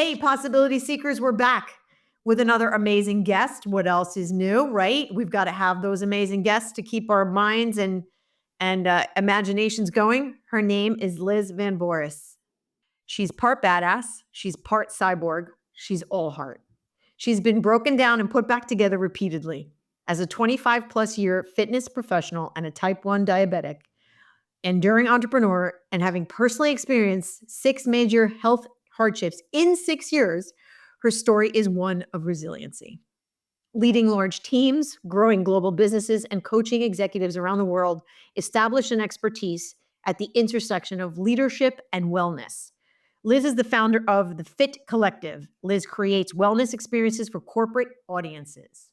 Hey, possibility seekers, we're back with another amazing guest. What else is new, right? We've got to have those amazing guests to keep our minds and imaginations going. Her name is Liz Van Voorhis. She's part badass, she's part cyborg, she's all heart. She's been broken down and put back together repeatedly. As a 25 plus year fitness professional and a type 1 diabetic, enduring entrepreneur, and having personally experienced 6 major health hardships in 6 years, her story is one of resiliency. Leading large teams, growing global businesses, and coaching executives around the world, establish an expertise at the intersection of leadership and wellness. Liz is the founder of the Fit Collective. Liz creates wellness experiences for corporate audiences.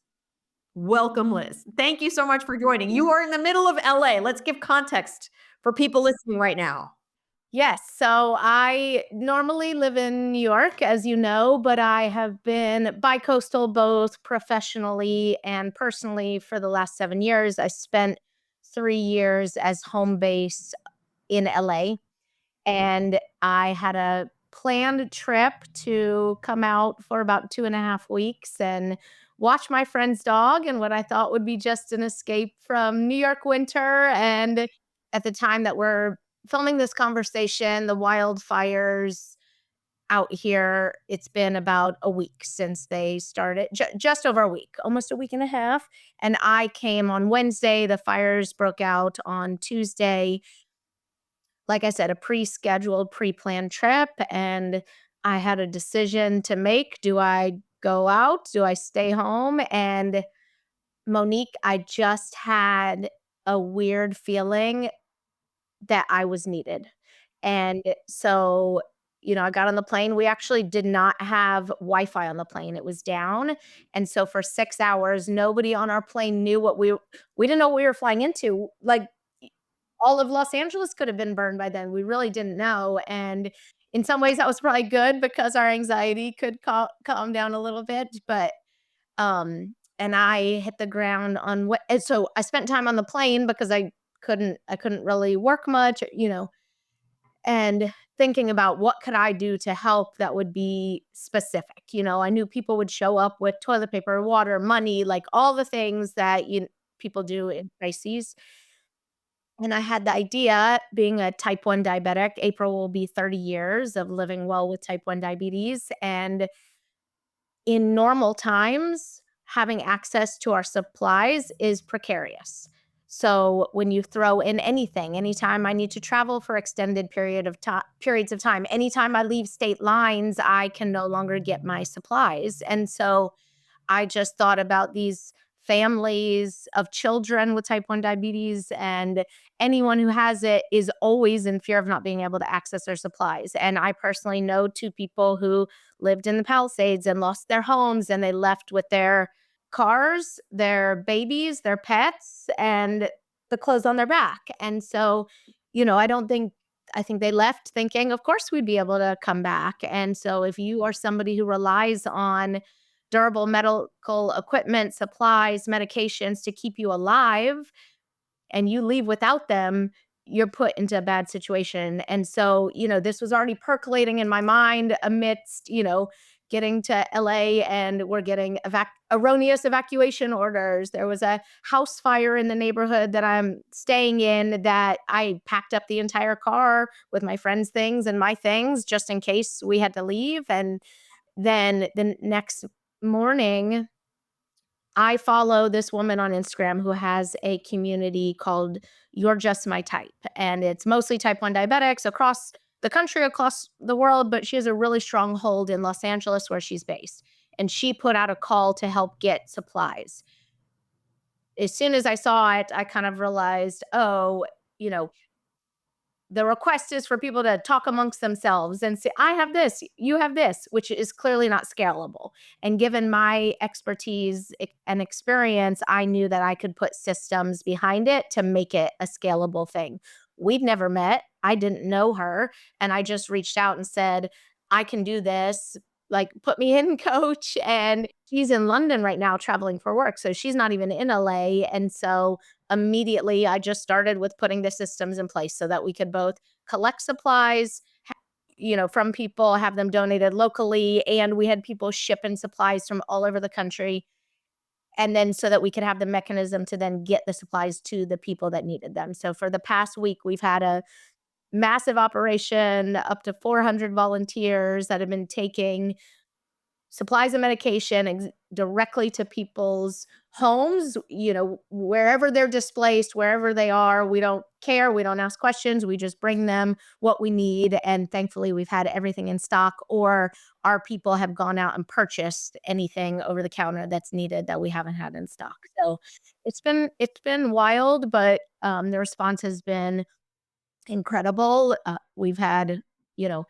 Welcome, Liz. Thank you so much for joining. You are in the middle of LA. Let's give context for people listening right now. Yes. So I normally live in New York, as you know, but I have been bicoastal both professionally and personally for the last 7 years. I spent 3 years as home base in LA, and I had a planned trip to come out for about 2.5 weeks and watch my friend's dog and what I thought would be just an escape from New York winter. And at the time that we're filming this conversation, the wildfires out here, it's been about a week since they started, just over a week, almost a week and a half. And I came on Wednesday. The fires broke out on Tuesday. Like I said, a pre-scheduled, pre-planned trip, and I had a decision to make. Do I go out? Do I stay home? And Monique, I just had a weird feeling that I was needed. And so, I got on the plane. We actually did not have Wi-Fi on the plane. It was down. And so for 6 hours, nobody on our plane knew we didn't know what we were flying into. Like, all of Los Angeles could have been burned by then. We really didn't know. And in some ways that was probably good because our anxiety could calm down a little bit. But and I hit the ground on what and so I spent time on the plane because I couldn't really work much, and thinking about what could I do to help that would be specific. I knew people would show up with toilet paper, water, money, like all the things that people do in crises. And I had the idea, being a type 1 diabetic, April will be 30 years of living well with type 1 diabetes. And in normal times, having access to our supplies is precarious. So when you throw in anything, anytime I need to travel for extended periods of time, anytime I leave state lines, I can no longer get my supplies. And so I just thought about these families of children with type 1 diabetes, and anyone who has it is always in fear of not being able to access their supplies. And I personally know 2 people who lived in the Palisades and lost their homes, and they left with their cars, their babies, their pets, and the clothes on their back. And so, I think they left thinking, of course, we'd be able to come back. And so, if you are somebody who relies on durable medical equipment, supplies, medications to keep you alive, and you leave without them, you're put into a bad situation. And so, this was already percolating in my mind amidst, getting to LA, and we're getting erroneous evacuation orders. There was a house fire in the neighborhood that I'm staying in that I packed up the entire car with my friends' things and my things just in case we had to leave. And then the next morning, I follow this woman on Instagram who has a community called You're Just My Type. And it's mostly type 1 diabetics across the country, across the world, but she has a really strong hold in Los Angeles where she's based. And she put out a call to help get supplies. As soon as I saw it, I kind of realized, oh, you know, the request is for people to talk amongst themselves and say, I have this, you have this, which is clearly not scalable. And given my expertise and experience, I knew that I could put systems behind it to make it a scalable thing. We'd never met. I didn't know her. And I just reached out and said, I can do this. Like, put me in, coach. And she's in London right now traveling for work. So she's not even in LA. And so immediately I just started with putting the systems in place so that we could both collect supplies, from people, have them donated locally, and we had people ship in supplies from all over the country, and then so that we could have the mechanism to then get the supplies to the people that needed them. So for the past week, we've had a massive operation, up to 400 volunteers that have been taking supplies and medication directly to people's homes, wherever they're displaced, wherever they are. We don't care. We don't ask questions. We just bring them what we need. And thankfully, we've had everything in stock, or our people have gone out and purchased anything over the counter that's needed that we haven't had in stock. So it's been wild, but the response has been incredible. We've had, you know,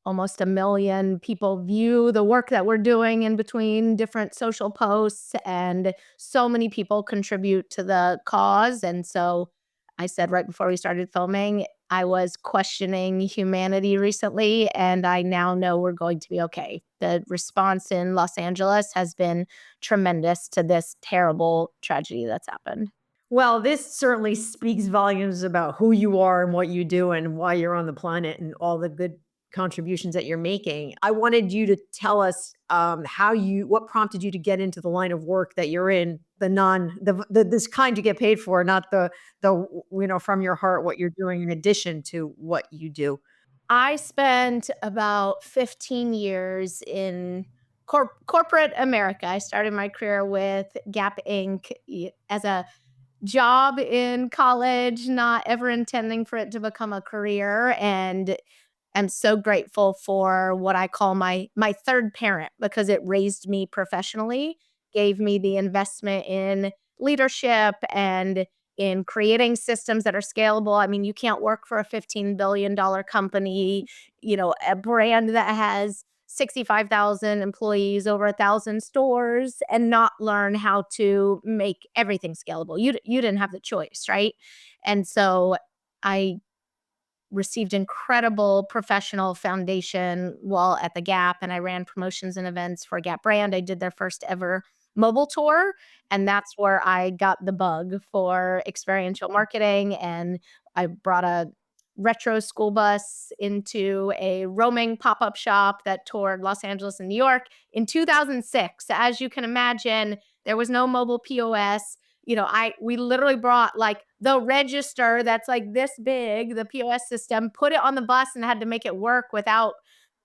almost 1 million people view the work that we're doing in between different social posts, and so many people contribute to the cause. And so I said right before we started filming, I was questioning humanity recently, and I now know we're going to be okay. The response in Los Angeles has been tremendous to this terrible tragedy that's happened. Well, this certainly speaks volumes about who you are and what you do and why you're on the planet and all the good contributions that you're making. I wanted you to tell us what prompted you to get into the line of work that you're in, this kind you get paid for, not from your heart, what you're doing in addition to what you do. I spent about 15 years in corporate America. I started my career with Gap Inc. As a job in college, not ever intending for it to become a career. And I'm so grateful for what I call my third parent, because it raised me professionally, gave me the investment in leadership and in creating systems that are scalable. I mean, you can't work for a $15 billion company, a brand that has 65,000 employees, over 1,000 stores, and not learn how to make everything scalable. You didn't have the choice, right? And so I received incredible professional foundation while at the Gap, and I ran promotions and events for Gap brand. I did their first ever mobile tour, and that's where I got the bug for experiential marketing. And I brought a retro school bus into a roaming pop-up shop that toured Los Angeles and New York in 2006. As you can imagine, there was no mobile POS. We literally brought like the register that's like this big, the POS system, put it on the bus, and had to make it work without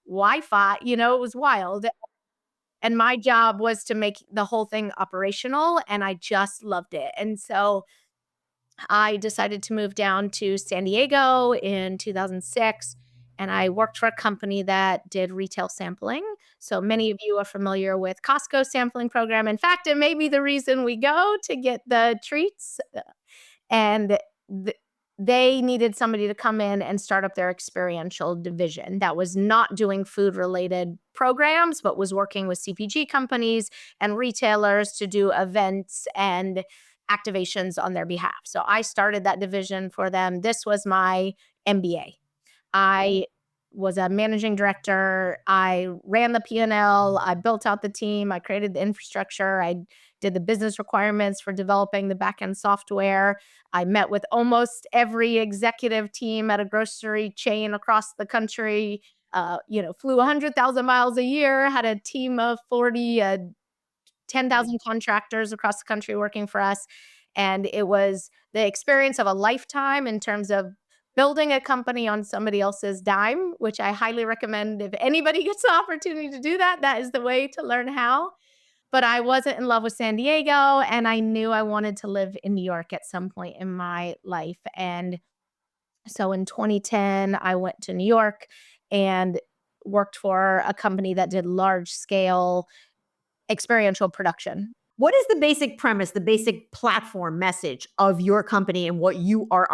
Wi-Fi. It was wild. And my job was to make the whole thing operational, and I just loved it. And so I decided to move down to San Diego in 2006, and I worked for a company that did retail sampling. So many of you are familiar with Costco sampling program. In fact, it may be the reason we go to get the treats. And they needed somebody to come in and start up their experiential division that was not doing food related programs, but was working with CPG companies and retailers to do events and activations on their behalf. So I started that division for them. This was my MBA. I was a managing director. I ran the P&L. I built out the team. I created the infrastructure. I did the business requirements for developing the backend software. I met with almost every executive team at a grocery chain across the country. Flew 100,000 miles a year, had a team of 40, 10,000 contractors across the country working for us. And it was the experience of a lifetime in terms of building a company on somebody else's dime, which I highly recommend. If anybody gets the opportunity to do that, that is the way to learn how. But I wasn't in love with San Diego, and I knew I wanted to live in New York at some point in my life. And so in 2010, I went to New York and worked for a company that did large scale experiential production. What is the basic premise, the basic platform message of your company and what you are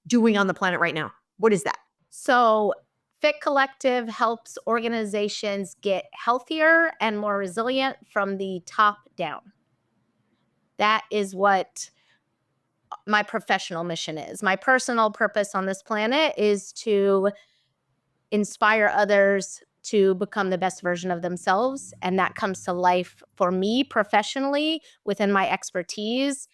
doing on the planet right now? What is that? So Fit Collective helps organizations get healthier and more resilient from the top down. That is what my professional mission is. My personal purpose on this planet is to inspire others to become the best version of themselves. And that comes to life for me professionally within my expertise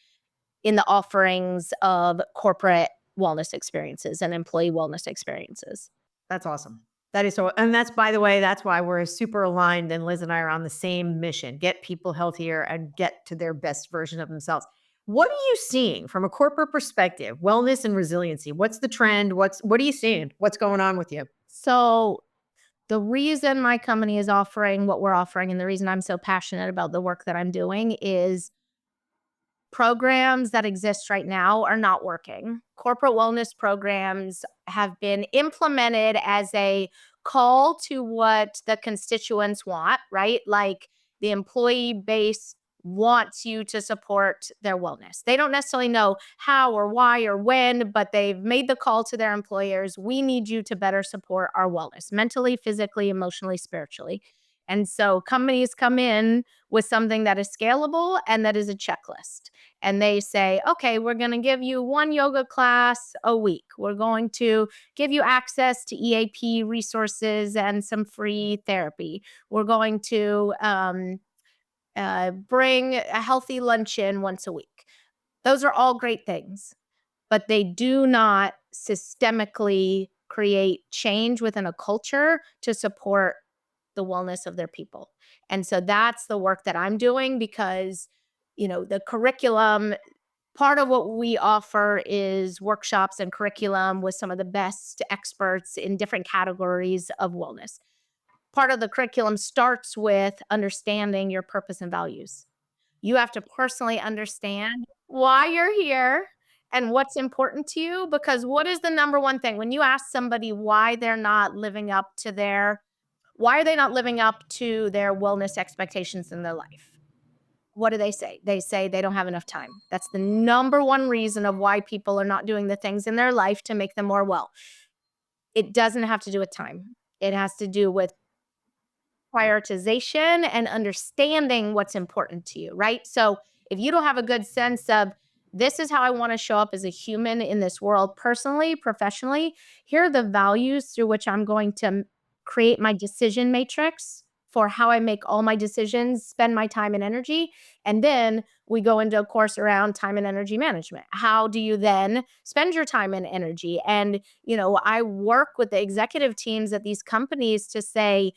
in the offerings of corporate wellness experiences and employee wellness experiences. That's awesome. That is so, and that's, by the way, that's why we're super aligned, and Liz and I are on the same mission: get people healthier and get to their best version of themselves. What are you seeing from a corporate perspective? Wellness and resiliency. What's the trend? What are you seeing? What's going on with you? So the reason my company is offering what we're offering and the reason I'm so passionate about the work that I'm doing is programs that exist right now are not working. Corporate wellness programs have been implemented as a call to what the constituents want, right? Like the employee base wants you to support their wellness. They don't necessarily know how or why or when, but they've made the call to their employers. We need you to better support our wellness mentally, physically, emotionally, spiritually. And so companies come in with something that is scalable and that is a checklist. And they say, okay, we're going to give you one yoga class a week. We're going to give you access to EAP resources and some free therapy. We're going to bring a healthy luncheon once a week. Those are all great things, but they do not systemically create change within a culture to support the wellness of their people. And so that's the work that I'm doing because, the curriculum, part of what we offer is workshops and curriculum with some of the best experts in different categories of wellness. Part of the curriculum starts with understanding your purpose and values. You have to personally understand why you're here and what's important to you, because what is the number one thing when you ask somebody why are they not living up to their wellness expectations in their life? What do they say? They say they don't have enough time. That's the number one reason of why people are not doing the things in their life to make them more well. It doesn't have to do with time. It has to do with prioritization and understanding what's important to you, right? So if you don't have a good sense of this is how I want to show up as a human in this world, personally, professionally, here are the values through which I'm going to create my decision matrix for how I make all my decisions, spend my time and energy. And then we go into a course around time and energy management. How do you then spend your time and energy? And, I work with the executive teams at these companies to say,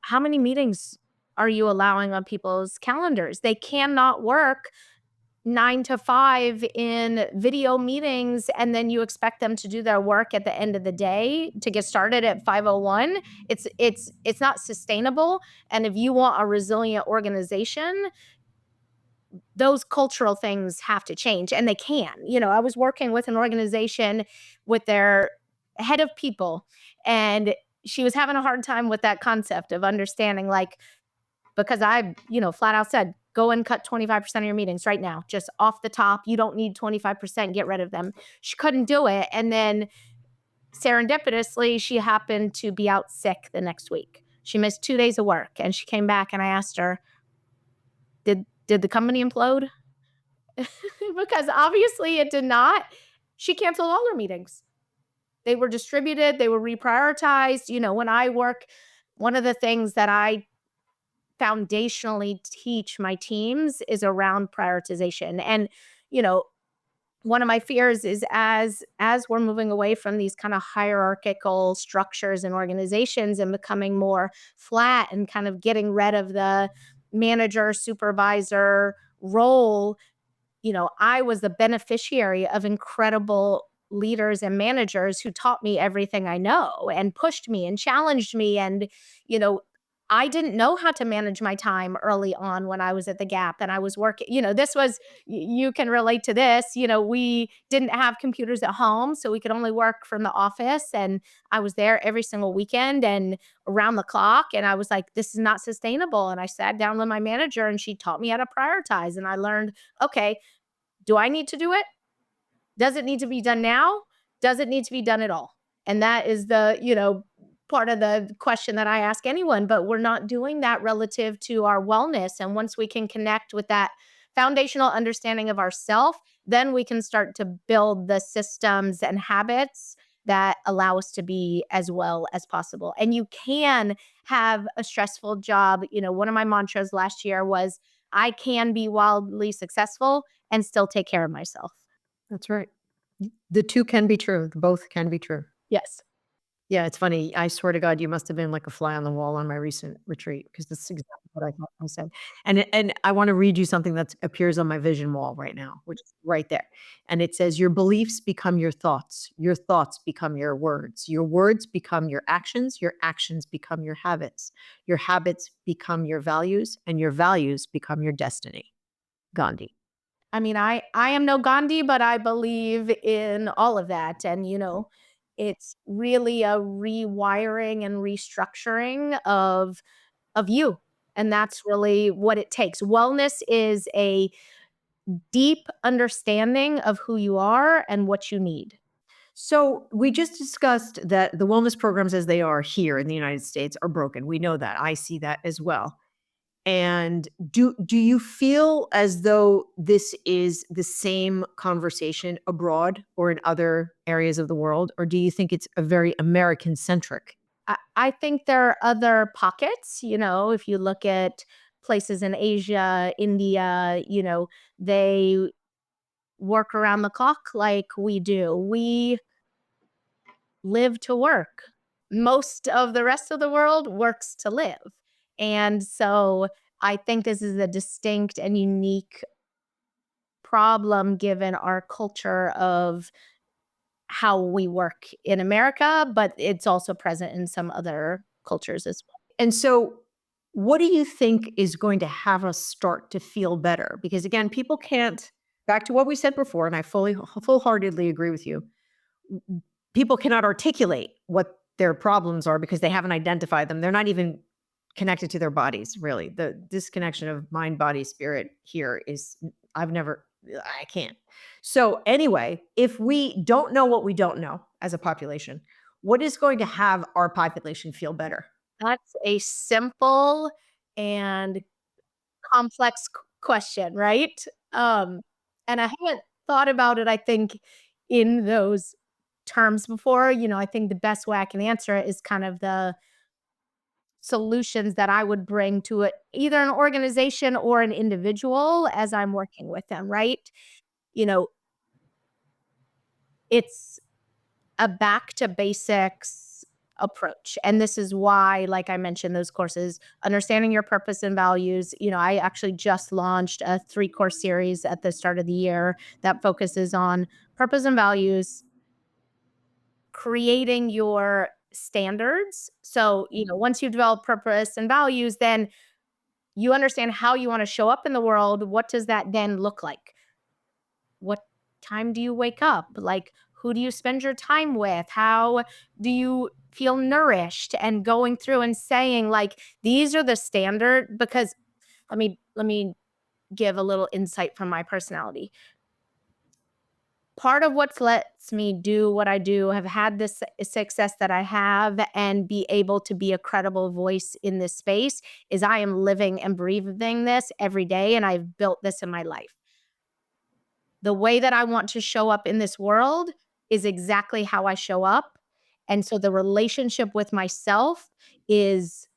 how many meetings are you allowing on people's calendars? They cannot work 9 to 5 in video meetings and then you expect them to do their work at the end of the day to get started at 5:01. It's not sustainable. And if you want a resilient organization, those cultural things have to change, and they can. I was working with an organization with their head of people, and she was having a hard time with that concept of understanding, like, because I, flat out said, go and cut 25% of your meetings right now, just off the top. You don't need 25%, get rid of them. She couldn't do it. And then serendipitously, she happened to be out sick the next week. She missed 2 days of work and she came back and I asked her, did the company implode? Because obviously it did not. She canceled all her meetings. They were distributed, they were reprioritized. When I work, one of the things that I foundationally teach my teams is around prioritization. And, one of my fears is as we're moving away from these kind of hierarchical structures and organizations and becoming more flat and kind of getting rid of the manager supervisor role, I was the beneficiary of incredible leaders and managers who taught me everything I know and pushed me and challenged me. And, I didn't know how to manage my time early on when I was at the Gap and I was working. This was, you can relate to this. We didn't have computers at home, so we could only work from the office. And I was there every single weekend and around the clock. And I was like, this is not sustainable. And I sat down with my manager and she taught me how to prioritize. And I learned, okay, do I need to do it? Does it need to be done now? Does it need to be done at all? And that is the, part of the question that I ask anyone, but we're not doing that relative to our wellness. And once we can connect with that foundational understanding of ourself, then we can start to build the systems and habits that allow us to be as well as possible. And you can have a stressful job. One of my mantras last year was, I can be wildly successful and still take care of myself. That's right. The two can be true. Both can be true. Yes. Yeah, it's funny. I swear to God, you must have been like a fly on the wall on my recent retreat because this is exactly what I thought I said. And I want to read you something that appears on my vision wall right now, which is right there. And it says, "Your beliefs become your thoughts become your words become your actions become your habits become your values, and your values become your destiny." Gandhi. I mean, I am no Gandhi, but I believe in all of that, and, it's really a rewiring and restructuring of you, and that's really what it takes. Wellness is a deep understanding of who you are and what you need. So we just discussed that the wellness programs as they are here in the United States are broken. We know that. I see that as well. And do you feel as though this is the same conversation abroad or in other areas of the world, or do you think it's a very American centric? I think there are other pockets, if you look at places in Asia, India, they work around the clock like we do. We live to work. Most of the rest of the world works to live. And so I think this is a distinct and unique problem given our culture of how we work in America, but it's also present in some other cultures as well. And so what do you think is going to have us start to feel better? Because again, people can't, back to what we said before, and I full-heartedly agree with you. People cannot articulate what their problems are because they haven't identified them. They're not even connected to their bodies, really. The disconnection of mind, body, spirit here is I can't. So anyway, if we don't know what we don't know as a population, what is going to have our population feel better? That's a simple and complex question, right? Um, and I haven't thought about it, I think, in those terms before. I think the best way I can answer it is kind of the solutions that I would bring to it, either an organization or an individual as I'm working with them, right? You know, it's a back to basics approach. And this is why, like I mentioned, those courses, understanding your purpose and values. I actually just launched a 3-course series at the start of the year that focuses on purpose and values, creating your standards. So, once you develop purpose and values, then you understand how you want to show up in the world. What does that then look like? What time do you wake up? Like, who do you spend your time with? How do you feel nourished? And going through and saying, like, these are the standard, because let me give a little insight from my personality. Part of what lets me do what I do, have had this success that I have, and be able to be a credible voice in this space is I am living and breathing this every day, and I've built this in my life. The way that I want to show up in this world is exactly how I show up. And so the relationship with myself is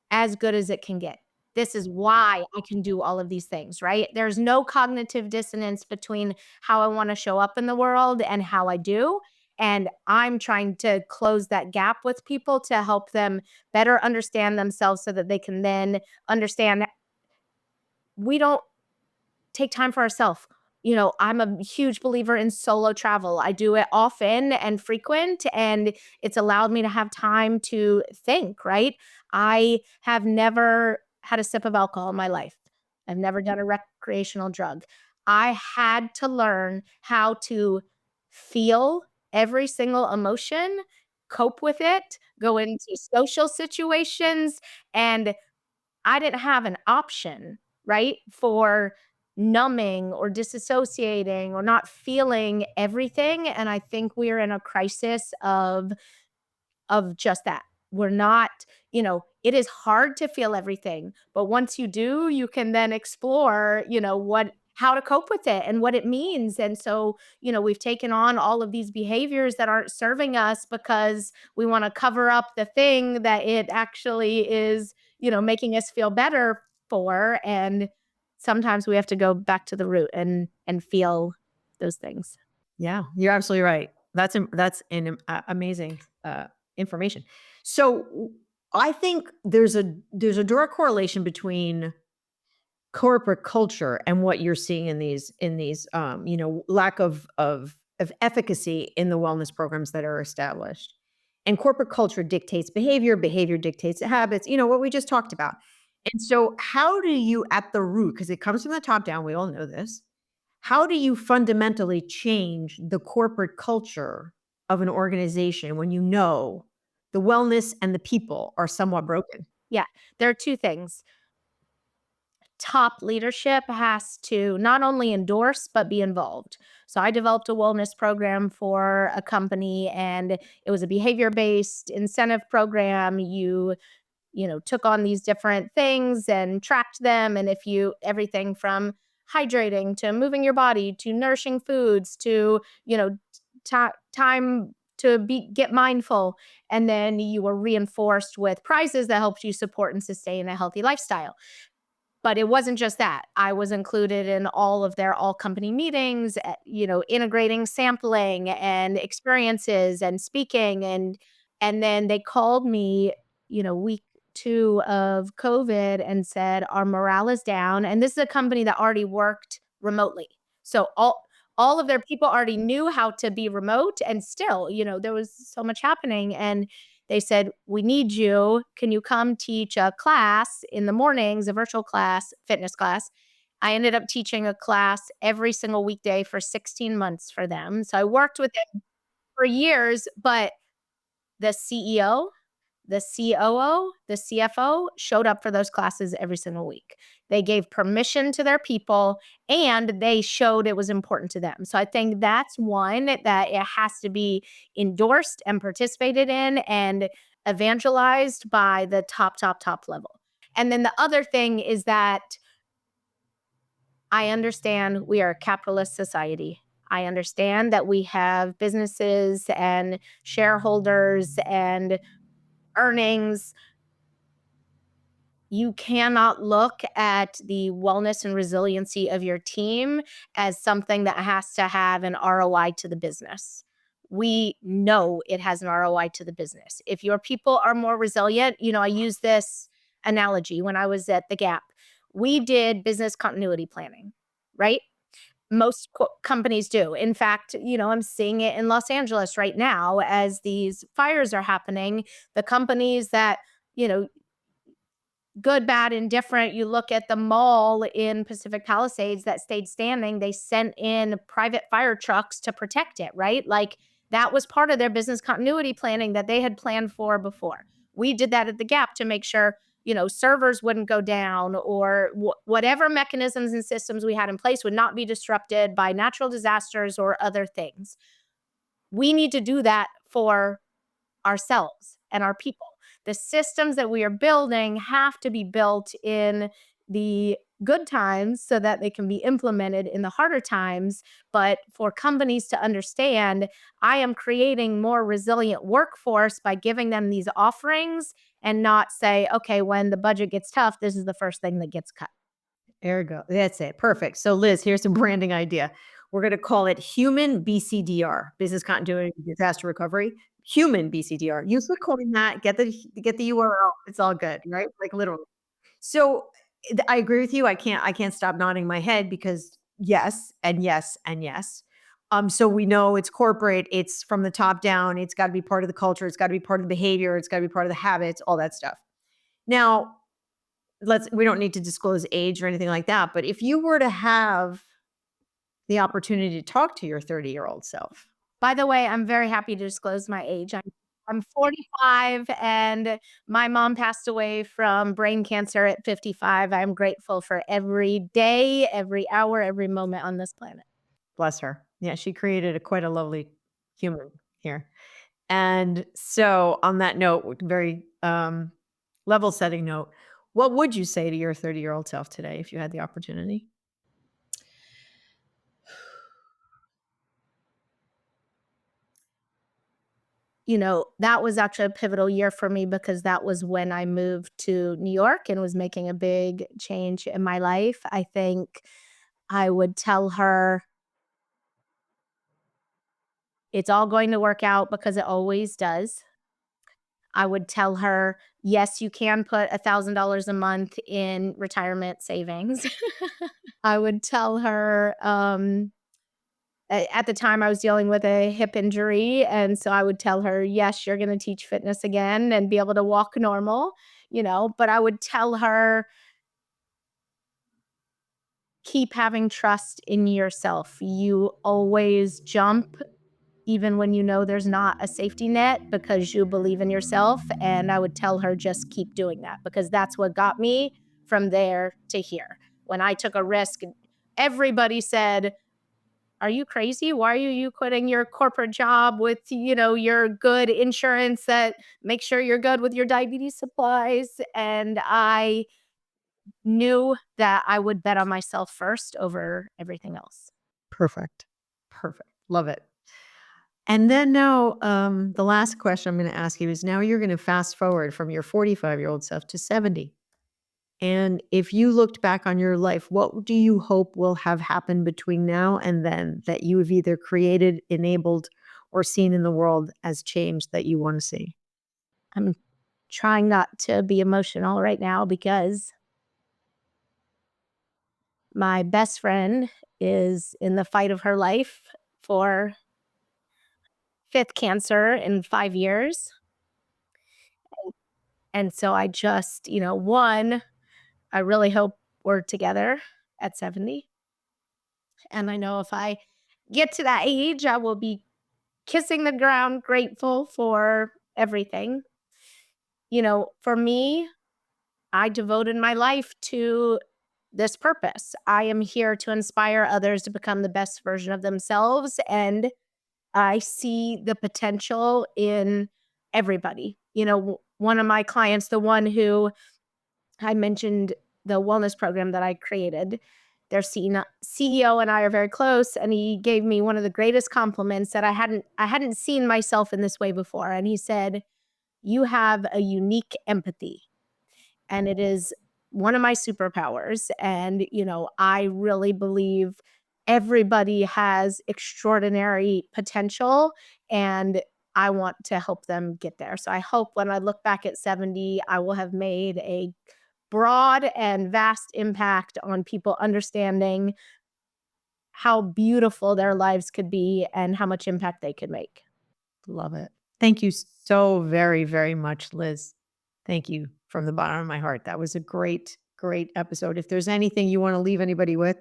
as good as it can get. This is why I can do all of these things, right? There's no cognitive dissonance between how I want to show up in the world and how I do. And I'm trying to close that gap with people to help them better understand themselves so that they can then understand we don't take time for ourselves. I'm a huge believer in solo travel. I do it often and frequent, and it's allowed me to have time to think, right? I have never had a sip of alcohol in my life. I've never done a recreational drug. I had to learn how to feel every single emotion, cope with it, go into social situations, and I didn't have an option, right, for numbing or disassociating or not feeling everything, and I think we're in a crisis of just that. We're not, it is hard to feel everything, but once you do, you can then explore, how to cope with it and what it means. And so, we've taken on all of these behaviors that aren't serving us because we want to cover up the thing that it actually is, making us feel better for. And sometimes we have to go back to the root and feel those things. Yeah, you're absolutely right. That's amazing information. So I think there's a direct correlation between corporate culture and what you're seeing in these lack of efficacy in the wellness programs that are established. And corporate culture dictates behavior, behavior dictates habits, what we just talked about. And so how do you at the root, because it comes from the top down, we all know this, how do you fundamentally change the corporate culture of an organization when you know the wellness and the people are somewhat broken? Yeah, there are two things. Top leadership has to not only endorse but be involved. So I developed a wellness program for a company, and it was a behavior-based incentive program. You took on these different things and tracked them, and if you everything from hydrating to moving your body to nourishing foods to, time to be get mindful, and then you were reinforced with prizes that helped you support and sustain a healthy lifestyle. But it wasn't just that. I was included in all of their all company meetings, integrating sampling and experiences and speaking, and then they called me, week 2 of COVID and said, "Our morale is down." And this is a company that already worked remotely. So all of their people already knew how to be remote, and still, there was so much happening, and they said, "We need you. Can you come teach a class in the mornings, a virtual class, fitness class?" I ended up teaching a class every single weekday for 16 months for them. So I worked with them for years, but the CEO, the COO, the CFO showed up for those classes every single week. They gave permission to their people, and they showed it was important to them. So I think that's one that it has to be endorsed and participated in and evangelized by the top level. And then the other thing is that I understand we are a capitalist society. I understand that we have businesses and shareholders and earnings. You cannot look at the wellness and resiliency of your team as something that has to have an ROI to the business. We know it has an ROI to the business. If your people are more resilient, I use this analogy when I was at the Gap. We did business continuity planning, right? Most companies do. In fact, I'm seeing it in Los Angeles right now as these fires are happening. The companies that, you know, good, bad, indifferent. You look at the mall in Pacific Palisades that stayed standing, they sent in private fire trucks to protect it, right? Like that was part of their business continuity planning that they had planned for before. We did that at the Gap to make sure, servers wouldn't go down or whatever mechanisms and systems we had in place would not be disrupted by natural disasters or other things. We need to do that for ourselves and our people. The systems that we are building have to be built in the good times so that they can be implemented in the harder times. But for companies to understand, I am creating more resilient workforce by giving them these offerings and not say, okay, when the budget gets tough, this is the first thing that gets cut. There you go. That's it. Perfect. So, Liz, here's a branding idea. We're going to call it human BCDR, business continuity disaster recovery. Human BCDR. You could coin that. Get the URL. It's all good, right? Like literally. So, I agree with you. I can't stop nodding my head because yes, and yes, and yes. So we know it's corporate. It's from the top down. It's got to be part of the culture. It's got to be part of the behavior. It's got to be part of the habits. All that stuff. Now, we don't need to disclose age or anything like that, but if you were to have the opportunity to talk to your 30-year-old self. By the way, I'm very happy to disclose my age. I'm 45, and my mom passed away from brain cancer at 55. I'm grateful for every day, every hour, every moment on this planet. Bless her. Yeah, she created quite a lovely human here. And so on that note, very level setting note, what would you say to your 30-year-old self today if you had the opportunity? That was actually a pivotal year for me because that was when I moved to New York and was making a big change in my life. I think I would tell her It's all going to work out because it always does. I would tell her, yes, you can put $1,000 a month in retirement savings. I would tell her, at the time I was dealing with a hip injury. And so I would tell her, yes, you're going to teach fitness again and be able to walk normal, but I would tell her, keep having trust in yourself. You always jump even when you know there's not a safety net because you believe in yourself. And I would tell her, just keep doing that because that's what got me from there to here. When I took a risk, everybody said, are you crazy? Why are you quitting your corporate job with, your good insurance that makes sure you're good with your diabetes supplies? And I knew that I would bet on myself first over everything else. Perfect. Perfect. Love it. And then now, the last question I'm going to ask you is now you're going to fast forward from your 45-year-old self to 70. And if you looked back on your life, what do you hope will have happened between now and then that you have either created, enabled, or seen in the world as change that you want to see? I'm trying not to be emotional right now because my best friend is in the fight of her life for fifth cancer in 5 years. And so I just, one, I really hope we're together at 70. And I know if I get to that age, I will be kissing the ground, grateful for everything. For me, I devoted my life to this purpose. I am here to inspire others to become the best version of themselves. And I see the potential in everybody. One of my clients, the one who I mentioned, the wellness program that I created, their CEO and I are very close, and he gave me one of the greatest compliments that I hadn't seen myself in this way before. And he said, "You have a unique empathy, and it is one of my superpowers." And I really believe everybody has extraordinary potential, and I want to help them get there. So I hope when I look back at 70, I will have made a broad and vast impact on people understanding how beautiful their lives could be and how much impact they could make. Love it. Thank you so very, very much, Liz. Thank you from the bottom of my heart. That was a great, great episode. If there's anything you want to leave anybody with,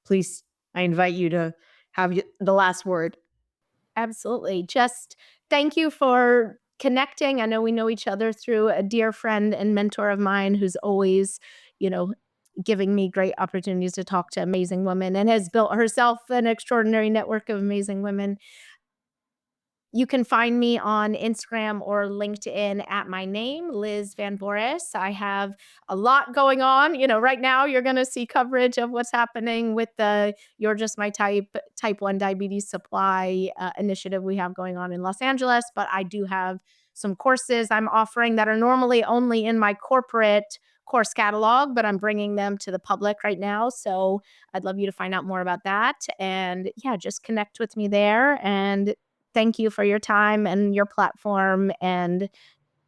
please, I invite you to have the last word. Absolutely. Just thank you for connecting. I know we know each other through a dear friend and mentor of mine who's always, giving me great opportunities to talk to amazing women and has built herself an extraordinary network of amazing women. You can find me on Instagram or LinkedIn at my name, Liz Van Voorhis. I have a lot going on. Right now you're going to see coverage of what's happening with the You're Just My Type 1 diabetes supply initiative we have going on in Los Angeles. But I do have some courses I'm offering that are normally only in my corporate course catalog, but I'm bringing them to the public right now. So I'd love you to find out more about that. And yeah, just connect with me there. And thank you for your time and your platform and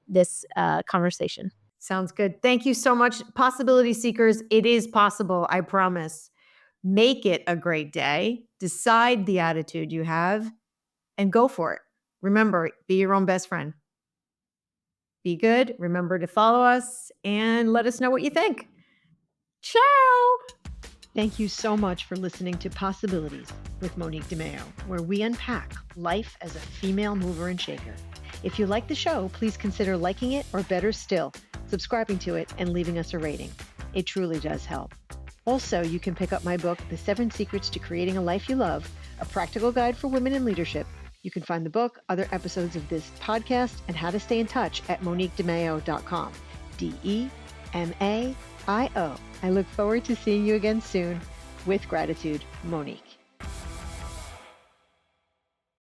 this conversation. Sounds good. Thank you so much. Possibility seekers, it is possible, I promise. Make it a great day. Decide the attitude you have and go for it. Remember, be your own best friend. Be good. Remember to follow us and let us know what you think. Ciao. Thank you so much for listening to Possibilities with Monique DeMeo, where we unpack life as a female mover and shaker. If you like the show, please consider liking it, or better still, subscribing to it and leaving us a rating. It truly does help. Also, you can pick up my book, The 7 Secrets to Creating a Life You Love, a practical guide for women in leadership. You can find the book, other episodes of this podcast, and how to stay in touch at moniquedemeo.com. DEMAIO. I look forward to seeing you again soon. With gratitude, Monique.